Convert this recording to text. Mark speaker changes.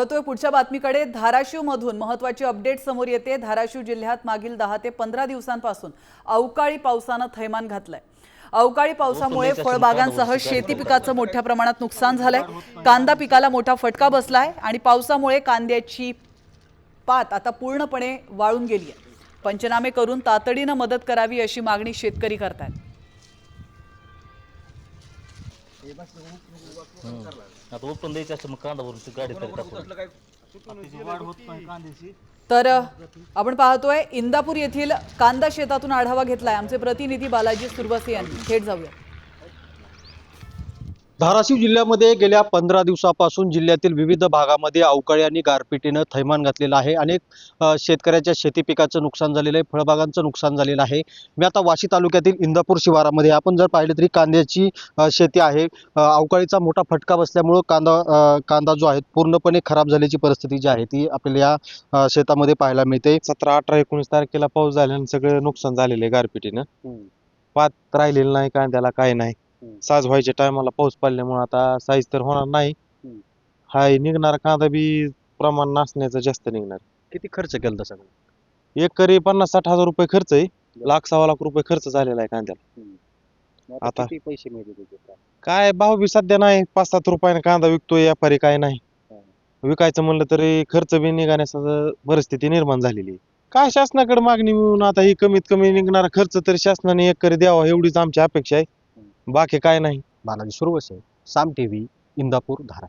Speaker 1: वळतोय पुढच्या बातमीकडे। धाराशिव मधून महत्त्वाची अपडेट समोर येते। धाराशिव जिल्ह्यात मागील 10 ते 15 दिवसांपासून अवकाळी पावसाने थैमान घातलंय। अवकाळी पावसामुळे फळबागांसह शेती पिकाचं मोठ्या प्रमाणात नुकसान झालंय। कांदा पिकाला मोठा फटका बसलाय आणि पावसामुळे कांद्याची पात आता पूर्णपणे वाळून गेली आहे। पंचनामे करून तातडीने मदत करावी अशी मागणी शेतकरी करतात।
Speaker 2: आता ओपन द्यायचं असतं मग कांदा भरून गाडी
Speaker 1: तर आपण पाहतोय इंदापूर येथील कांदा शेतातून आढावा घेतलाय आमचे प्रतिनिधी बालाजी सुरवसे यांनी। थेट जाऊया।
Speaker 3: धाराशिव जिल्ह्यामध्ये गेल्या 15 दिवसापासून जिल्ह्यातील विविध भागामध्ये अवकाळी आणि गारपिटीनं थैमान घातलेलं आहे। अनेक शेतकऱ्याच्या शेती पिकाचं नुकसान झालेलं आहे, फळबागांचं नुकसान झालेलं आहे। मी आता वाशी तालुक्यातील इंदापूर शिवारामध्ये आपण जर पाहिलं तरी कांद्याची शेती आहे। अवकाळीचा मोठा फटका बसल्यामुळं कांदा जो आहे पूर्णपणे खराब झाल्याची परिस्थिती जी आहे ती आपल्याला या शेतामध्ये पाहायला मिळते।
Speaker 4: 17, 18, 19 तारखेला पाऊस झाल्याने सगळं नुकसान झालेलं आहे गारपिटीनं। पात राहिलेलं नाही कांद्याला, काय नाही। साज व्हायच्या टायमाला पाऊस पडल्यामुळे आता साईज तर होणार नाही। हाय निघणारा कांदा बी प्रमाण नासण्याचं जास्त निघणार।
Speaker 3: किती खर्च केला तसा?
Speaker 4: एकरी 50-60 हजार रुपये खर्च आहे। लाख सव्वा लाख रुपये खर्च झालेला आहे कांद्याला। आता
Speaker 3: किती पैसे मिळते
Speaker 4: काय भाव बी सध्या नाही, 5-7 रुपयाने कांदा विकतोय व्यापारी, काय नाही विकायचं म्हणलं तरी खर्च बी निघण्याची परिस्थिती निर्माण झालेली आहे। काय शासनाकडे मागणी मिळून आता ही कमीत कमी निघणारा खर्च तरी शासनाने एकरी द्यावा एवढीच आमची अपेक्षा आहे, बाकी काय नाही।
Speaker 3: बालाजी सुरवसे, साम टीव्ही, इंदापूर, धाराशिव।